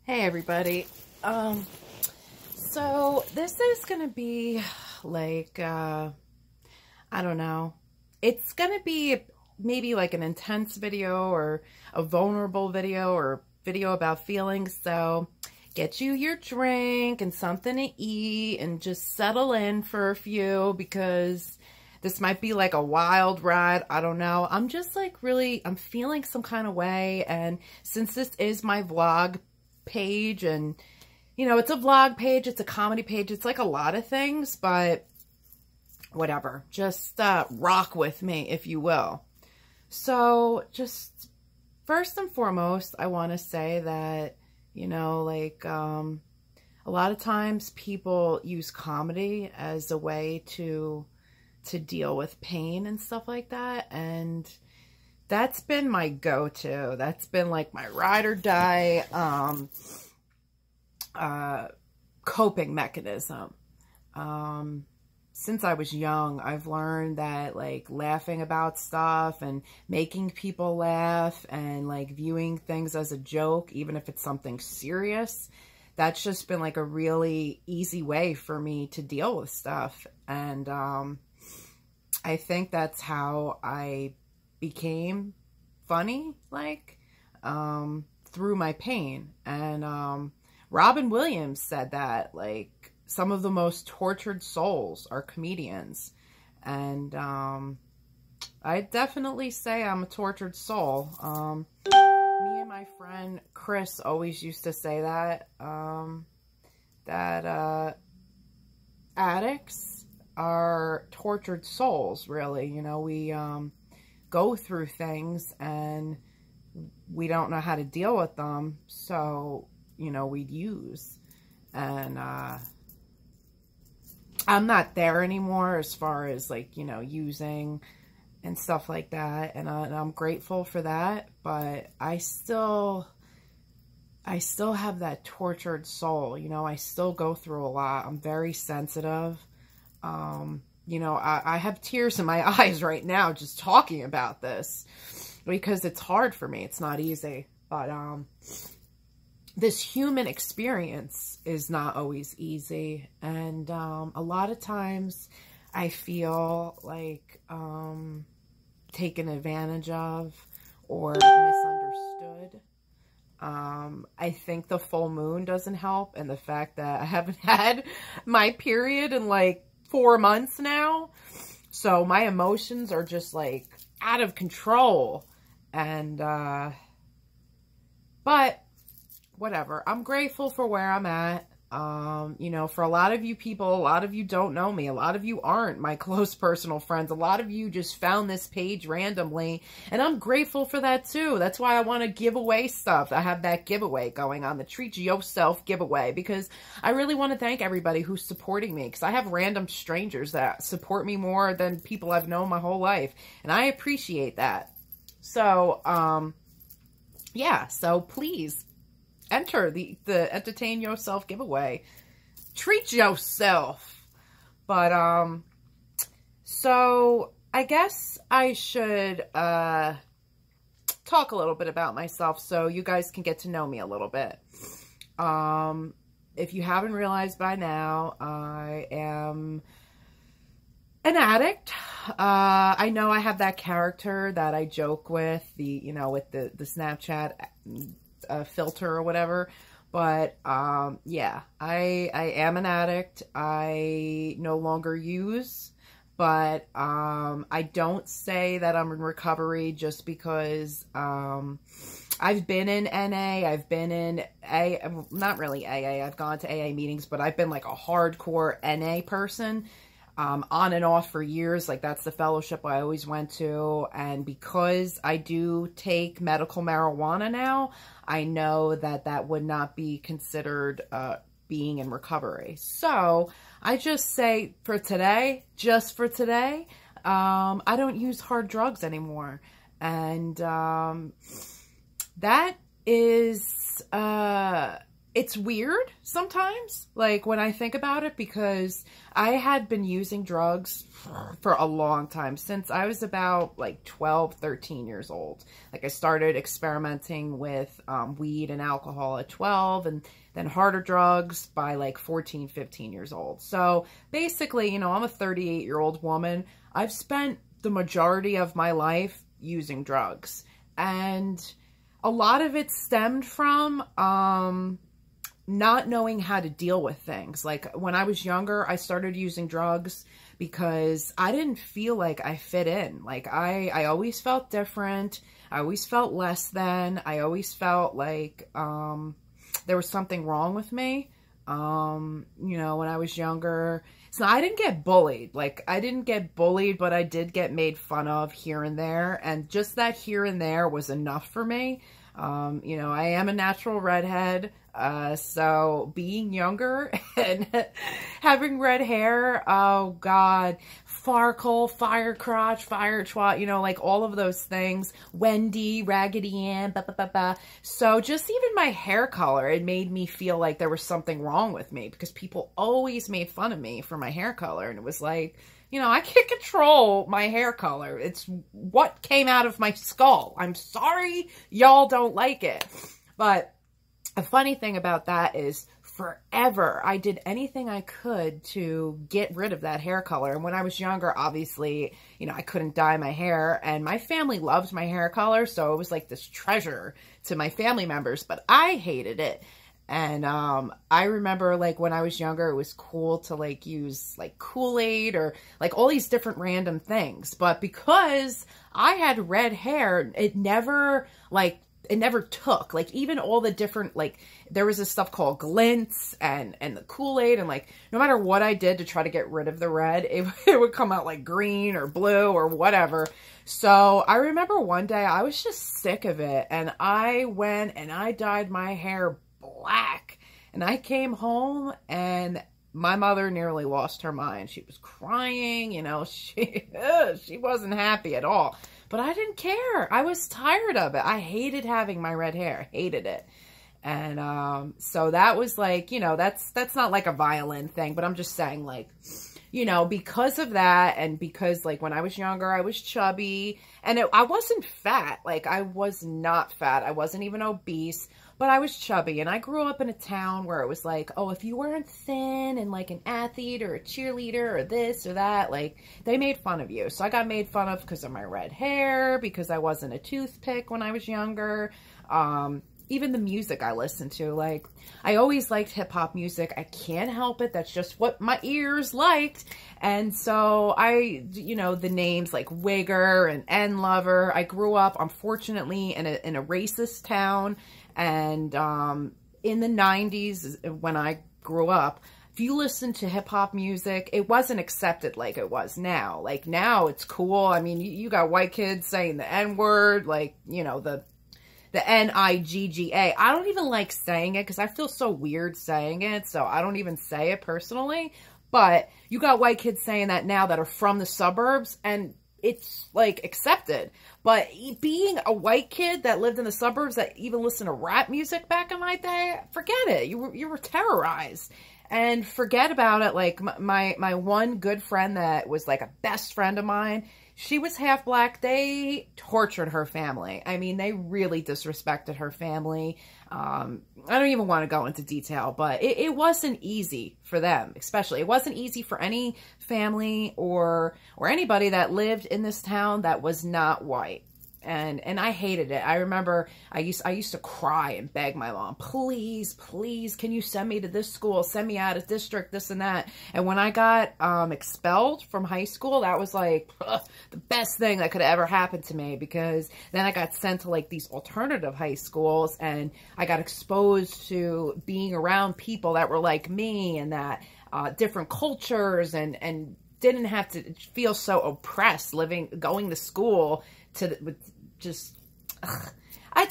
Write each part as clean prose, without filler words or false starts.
Hey everybody. So this is gonna be like I don't know. It's gonna be maybe like an intense video or a vulnerable video or video about feelings. So get you your drink and something to eat and just settle in for a few because this might be like a wild ride. I don't know. I'm just like I'm feeling some kind of way. And since this is my vlog page and it's a vlog page, it's a comedy page, it's like a lot of things, but whatever, just rock with me if you will. So just first and foremost, I want to say that a lot of times people use comedy as a way to deal with pain and stuff like that, and that's been my go-to. That's been like my ride or die coping mechanism. Since I was young, I've learned that like laughing about stuff and making people laugh and like viewing things as a joke, even if it's something serious, that's just been like a really easy way for me to deal with stuff. And I think that's how I became funny, through my pain. And Robin Williams said that like some of the most tortured souls are comedians. And I definitely say I'm a tortured soul. Me and my friend Chris always used to say that addicts are tortured souls, really. We go through things and we don't know how to deal with them, so we'd use. And I'm not there anymore as far as like using and stuff like that, and I'm grateful for that, but I still have that tortured soul. I still go through a lot. I'm very sensitive. I have tears in my eyes right now just talking about this because it's hard for me. It's not easy. But this human experience is not always easy. And a lot of times I feel like taken advantage of or misunderstood. I think the full moon doesn't help, and the fact that I haven't had my period in like 4 months now, so my emotions are just like out of control. And but whatever, I'm grateful for where I'm at. For a lot of you people, a lot of you don't know me, a lot of you aren't my close personal friends, a lot of you just found this page randomly, and I'm grateful for that too. That's why I want to give away stuff. I have that giveaway going on, the Treat Yourself giveaway, because I really want to thank everybody who's supporting me, because I have random strangers that support me more than people I've known my whole life, and I appreciate that. So yeah, so please enter the Entertain Yourself giveaway. Treat yourself. But so I guess I should talk a little bit about myself so you guys can get to know me a little bit. If you haven't realized by now, I am an addict. I know I have that character that I joke with, with the Snapchat filter or whatever, but yeah, I am an addict. I no longer use, but I don't say that I'm in recovery just because I've been in NA, I've been in not really AA, I've gone to AA meetings, but I've been like a hardcore NA person, on and off for years. Like that's the fellowship I always went to. And because I do take medical marijuana now, I know that that would not be considered being in recovery. So I just say for today, just for today, I don't use hard drugs anymore. And that is it's weird sometimes, like when I think about it, because I had been using drugs for a long time, since I was about like 12, 13 years old. Like I started experimenting with weed and alcohol at 12, and then harder drugs by like 14, 15 years old. So basically, you know, I'm a 38-year-old woman. I've spent the majority of my life using drugs, and a lot of it stemmed from not knowing how to deal with things. Like when I was younger, I started using drugs because I didn't feel like I fit in. Like I always felt different. I always felt less than. I always felt like there was something wrong with me. You know, when I was younger. So I didn't get bullied. Like I didn't get bullied, but I did get made fun of here and there. And just that here and there was enough for me. You know, I am a natural redhead. So being younger and having red hair, oh God, Farkle, fire crotch, fire twat, you know, like all of those things, Wendy, Raggedy Ann, blah, blah, blah, blah. So just even my hair color, it made me feel like there was something wrong with me, because people always made fun of me for my hair color. And it was like, you know, I can't control my hair color. It's what came out of my skull. I'm sorry y'all don't like it. But the funny thing about that is forever I did anything I could to get rid of that hair color. And when I was younger, obviously, you know, I couldn't dye my hair, and my family loved my hair color. So it was like this treasure to my family members, but I hated it. And I remember like when I was younger, it was cool to like use like Kool-Aid or like all these different random things. But because I had red hair, it never took. Like even all the different, like there was this stuff called Glints and the Kool-Aid, and like no matter what I did to try to get rid of the red, it would come out like green or blue or whatever. So I remember one day I was just sick of it, and I went and I dyed my hair black, and I came home and my mother nearly lost her mind. She was crying, you know, she wasn't happy at all. But I didn't care. I was tired of it. I hated having my red hair. Hated it. And so that was like, you know, that's not like a violent thing, but I'm just saying, like, you know, because of that, and because like when I was younger, I was chubby, and I wasn't fat. Like I was not fat. I wasn't even obese, but I was chubby. And I grew up in a town where it was like, oh, if you weren't thin and like an athlete or a cheerleader or this or that, like they made fun of you. So I got made fun of because of my red hair, because I wasn't a toothpick when I was younger. Even the music I listened to, like, I always liked hip-hop music. I can't help it. That's just what my ears liked. And so you know, the names like Wigger and N-Lover. I grew up, unfortunately, in a racist town. And in the 90s, when I grew up, if you listen to hip-hop music, it wasn't accepted like it was now. Like, now it's cool. I mean, you got white kids saying the N-word, like, you know, the N-I-G-G-A. I don't even like saying it because I feel so weird saying it, so I don't even say it personally. But you got white kids saying that now that are from the suburbs, and it's like accepted. But being a white kid that lived in the suburbs that even listened to rap music back in my day, forget it. You were terrorized. And forget about it. Like my one good friend that was like a best friend of mine, she was half black. They tortured her family. I mean, they really disrespected her family. I don't even want to go into detail, but it wasn't easy for them, especially. It wasn't easy for any family or anybody that lived in this town that was not white. And I hated it. I remember I used to cry and beg my mom, please, please, can you send me to this school? Send me out of district, this and that. And when I got expelled from high school, that was like the best thing that could ever happen to me, because then I got sent to like these alternative high schools, and I got exposed to being around people that were like me, and that different cultures, and didn't have to feel so oppressed going to school it's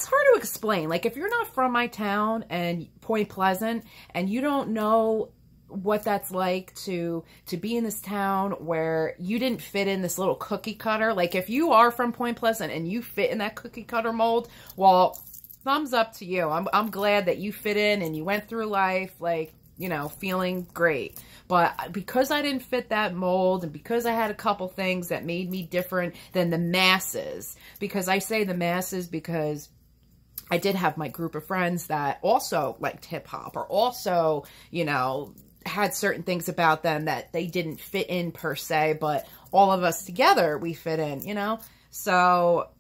hard to explain. Like, if you're not from my town and Point Pleasant, and you don't know what that's like to be in this town where you didn't fit in this little cookie cutter. Like, if you are from Point Pleasant and you fit in that cookie cutter mold, well, thumbs up to you. I'm glad that you fit in and you went through life, like, you know, feeling great. But because I didn't fit that mold, and because I had a couple things that made me different than the masses, because I say the masses because I did have my group of friends that also liked hip hop, or also, you know, had certain things about them that they didn't fit in per se, but all of us together, we fit in, you know? So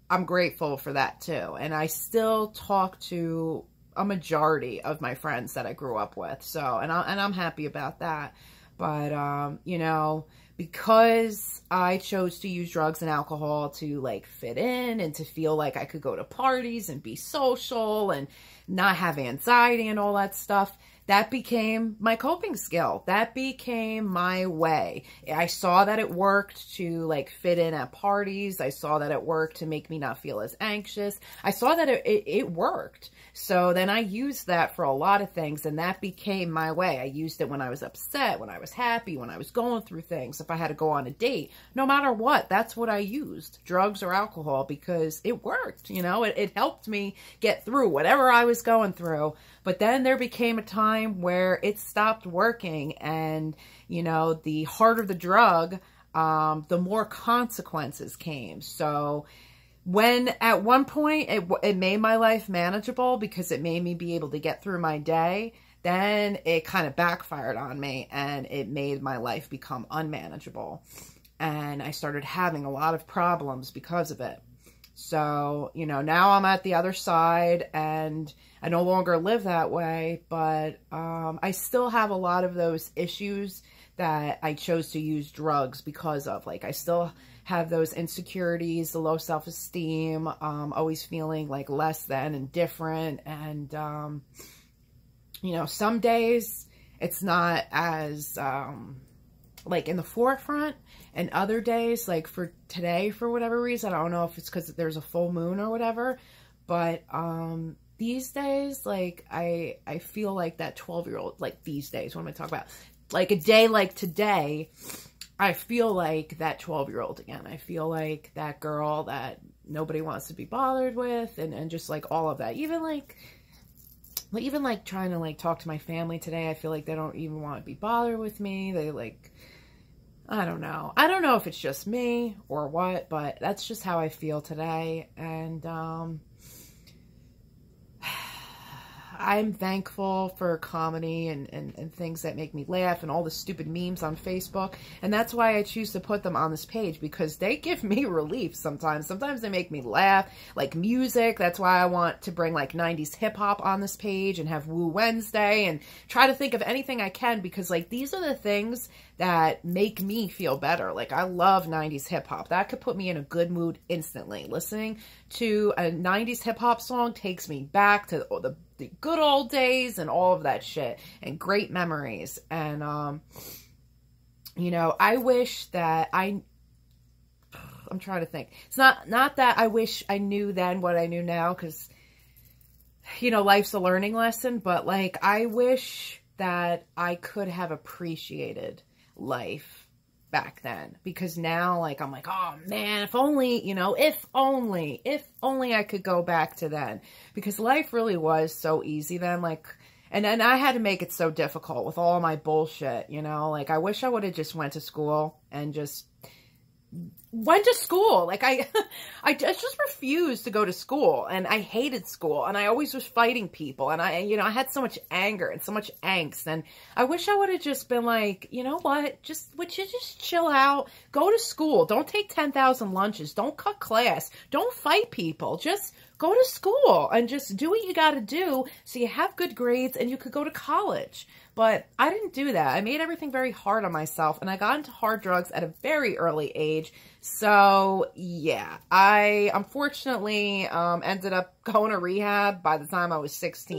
I'm grateful for that too. And I still talk to a majority of my friends that I grew up with. So, and I'm happy about that. But, you know, because I chose to use drugs and alcohol to like fit in and to feel like I could go to parties and be social and not have anxiety and all that stuff, that became my coping skill. That became my way. I saw that it worked to like fit in at parties. I saw that it worked to make me not feel as anxious. I saw that it worked. So then I used that for a lot of things, and that became my way. I used it when I was upset, when I was happy, when I was going through things, if I had to go on a date, no matter what, that's what I used, drugs or alcohol, because it worked, you know, it helped me get through whatever I was going through. But then there became a time where it stopped working, and, you know, the harder the drug, the more consequences came. So when at one point it made my life manageable because it made me be able to get through my day, then it kind of backfired on me and it made my life become unmanageable. And I started having a lot of problems because of it. So, you know, now I'm at the other side and I no longer live that way, but I still have a lot of those issues that I chose to use drugs because of. Like, I still have those insecurities, the low self-esteem, always feeling like less than and different. And, you know, some days it's not as, like in the forefront, and other days, like for today, for whatever reason, I don't know if it's because there's a full moon or whatever, but, these days, like, I feel like that 12-year-old, like these days, what am I talking about? Like a day like today, I feel like that 12-year-old again. I feel like that girl that nobody wants to be bothered with, and just like all of that. Even like trying to like talk to my family today, I feel like they don't even want to be bothered with me. They like, I don't know. I don't know if it's just me or what, but that's just how I feel today. And, I'm thankful for comedy and things that make me laugh, and all the stupid memes on Facebook. And that's why I choose to put them on this page, because they give me relief sometimes. Sometimes they make me laugh, like music. That's why I want to bring like 90s hip hop on this page and have Woo Wednesday and try to think of anything I can, because like these are the things that make me feel better. Like, I love 90s hip hop. That could put me in a good mood instantly. Listening to a 90s hip hop song takes me back to the good old days and all of that shit and great memories. And, you know, I wish that I'm trying to think. It's not that I wish I knew then what I knew now, because, you know, life's a learning lesson, but like, I wish that I could have appreciated life back then, because now, like, I'm like, oh man, if only, you know, if only I could go back to then, because life really was so easy then. Like, and I had to make it so difficult with all my bullshit, you know. Like, I wish I would have just went to school and just went to school. Like, I just refused to go to school, and I hated school, and I always was fighting people, and I had so much anger and so much angst, and I wish I would have just been like, you know what, would you just chill out, go to school, don't take 10,000 lunches, don't cut class, don't fight people, just go to school and just do what you got to do so you have good grades and you could go to college. But I didn't do that. I made everything very hard on myself, and I got into hard drugs at a very early age. So yeah, I unfortunately ended up going to rehab by the time I was 16.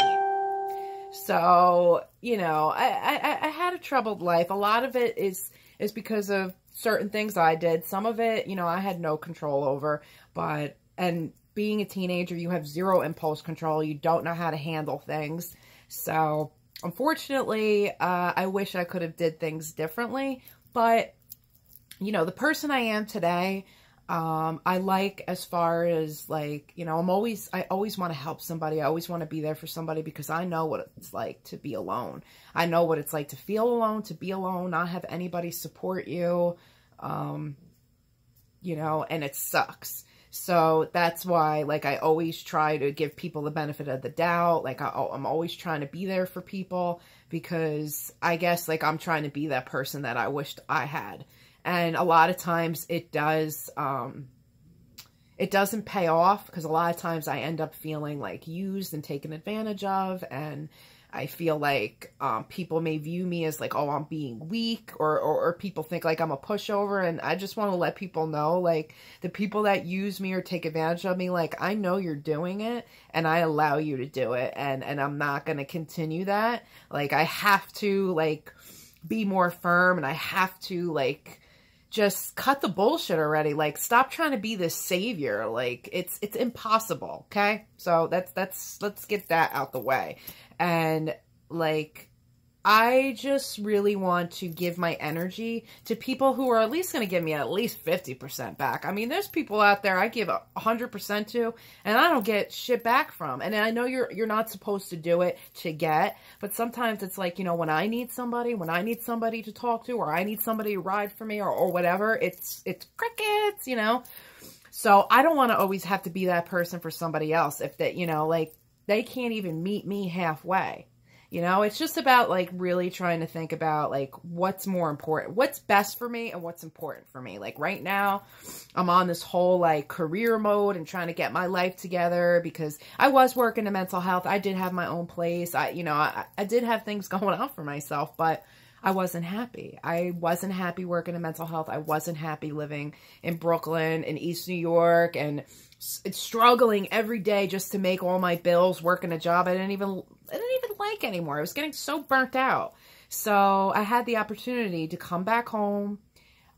So, you know, I had a troubled life. A lot of it is because of certain things I did. Some of it, you know, I had no control over, and being a teenager, you have zero impulse control. You don't know how to handle things. So unfortunately, I wish I could have did things differently, but, you know, the person I am today, I like, as far as like, you know, I always want to help somebody. I always want to be there for somebody because I know what it's like to be alone. I know what it's like to feel alone, to be alone, not have anybody support you, you know, and it sucks. So that's why, like, I always try to give people the benefit of the doubt. Like, I'm always trying to be there for people because I guess, like, I'm trying to be that person that I wished I had. And a lot of times it doesn't pay off because a lot of times I end up feeling like used and taken advantage of. And I feel like people may view me as like, oh, I'm being weak, or people think like I'm a pushover. And I just want to let people know, like, the people that use me or take advantage of me, like, I know you're doing it and I allow you to do it. And I'm not going to continue that. Like, I have to, like, be more firm, and I have to, like, just cut the bullshit already. Like, stop trying to be this savior. Like, it's impossible. Okay. So let's get that out the way. And like, I just really want to give my energy to people who are at least going to give me at least 50% back. I mean, there's people out there I give 100% to, and I don't get shit back from. And I know you're not supposed to do it to get, but sometimes it's like, you know, when I need somebody to talk to, or I need somebody to ride for me, or whatever, it's crickets, you know? So I don't want to always have to be that person for somebody else if that, you know, like, they can't even meet me halfway. You know, it's just about, like, really trying to think about, like, what's more important, what's best for me and what's important for me. Like, right now, I'm on this whole, like, career mode and trying to get my life together because I was working in mental health. I did have my own place. I did have things going on for myself, but I wasn't happy. I wasn't happy working in mental health. I wasn't happy living in Brooklyn, in East New York, and struggling every day just to make all my bills, working a job I didn't even like anymore. I was getting so burnt out. So I had the opportunity to come back home,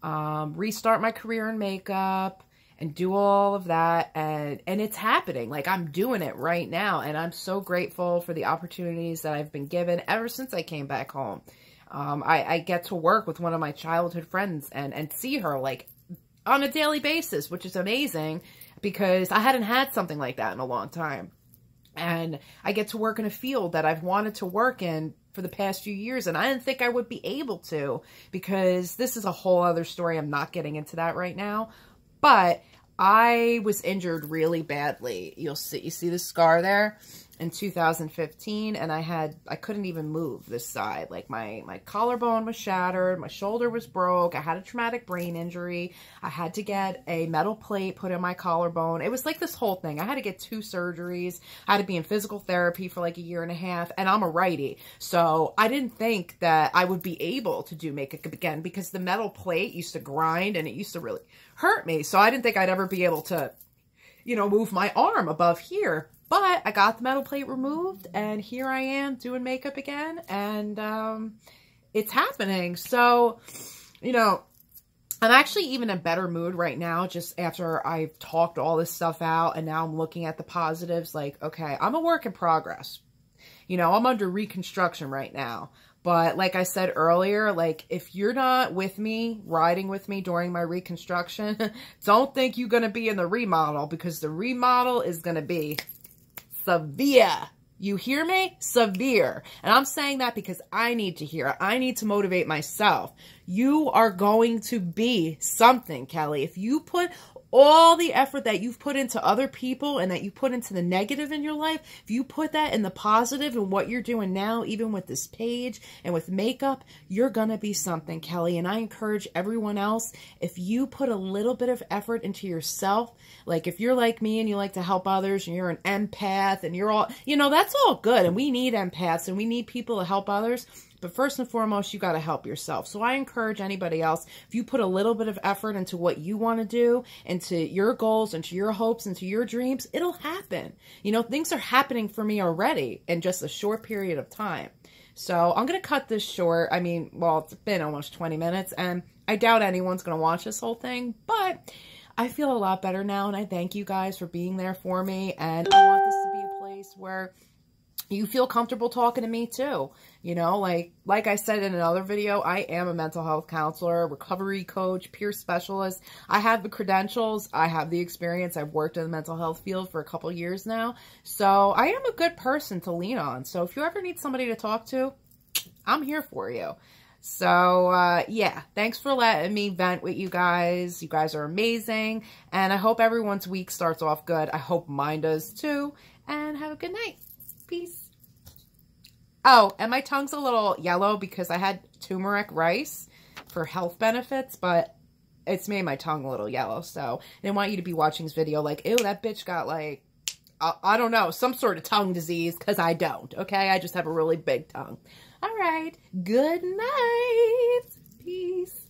restart my career in makeup, and do all of that. And it's happening. Like, I'm doing it right now. And I'm so grateful for the opportunities that I've been given ever since I came back home. I get to work with one of my childhood friends and see her, like, on a daily basis, which is amazing because I hadn't had something like that in a long time. And I get to work in a field that I've wanted to work in for the past few years, and I didn't think I would be able to, because this is a whole other story. I'm not getting into that right now, but I was injured really badly. You see the scar there in 2015, and I couldn't even move this side. Like, my collarbone was shattered, my shoulder was broke, I had a traumatic brain injury, I had to get a metal plate put in my collarbone. It was like this whole thing. I had to get 2 surgeries, I had to be in physical therapy for like a year and a half, and I'm a righty. So I didn't think that I would be able to do makeup again because the metal plate used to grind and it used to really hurt me. So I didn't think I'd ever be able to, you know, move my arm above here. But I got the metal plate removed, and here I am doing makeup again, and it's happening. So, you know, I'm actually even in a better mood right now, just after I've talked all this stuff out, and now I'm looking at the positives. Like, okay, I'm a work in progress. You know, I'm under reconstruction right now. But like I said earlier, like, if you're not with me, riding with me during my reconstruction, don't think you're going to be in the remodel, because the remodel is going to be severe. You hear me? Severe. And I'm saying that because I need to hear it. I need to motivate myself. You are going to be something, Kelly. If you put all the effort that you've put into other people and that you put into the negative in your life, if you put that in the positive and what you're doing now, even with this page and with makeup, you're going to be something, Kelly. And I encourage everyone else, if you put a little bit of effort into yourself, like if you're like me and you like to help others and you're an empath and you're all, you know, that's all good. And we need empaths and we need people to help others. But first and foremost, you got to help yourself. So I encourage anybody else, if you put a little bit of effort into what you want to do, into your goals, into your hopes, into your dreams, it'll happen. You know, things are happening for me already in just a short period of time. So I'm going to cut this short. I mean, well, it's been almost 20 minutes, and I doubt anyone's going to watch this whole thing, but I feel a lot better now, and I thank you guys for being there for me, and I want this to be a place where you feel comfortable talking to me too. You know, like I said in another video, I am a mental health counselor, recovery coach, peer specialist. I have the credentials. I have the experience. I've worked in the mental health field for a couple years now. So I am a good person to lean on. So if you ever need somebody to talk to, I'm here for you. So, yeah, thanks for letting me vent with you guys. You guys are amazing. And I hope everyone's week starts off good. I hope mine does too. And have a good night. Peace. Oh, and my tongue's a little yellow because I had turmeric rice for health benefits, but it's made my tongue a little yellow. So I didn't want you to be watching this video like, ew, that bitch got like, I don't know, some sort of tongue disease, because I don't, okay? I just have a really big tongue. All right. Good night. Peace.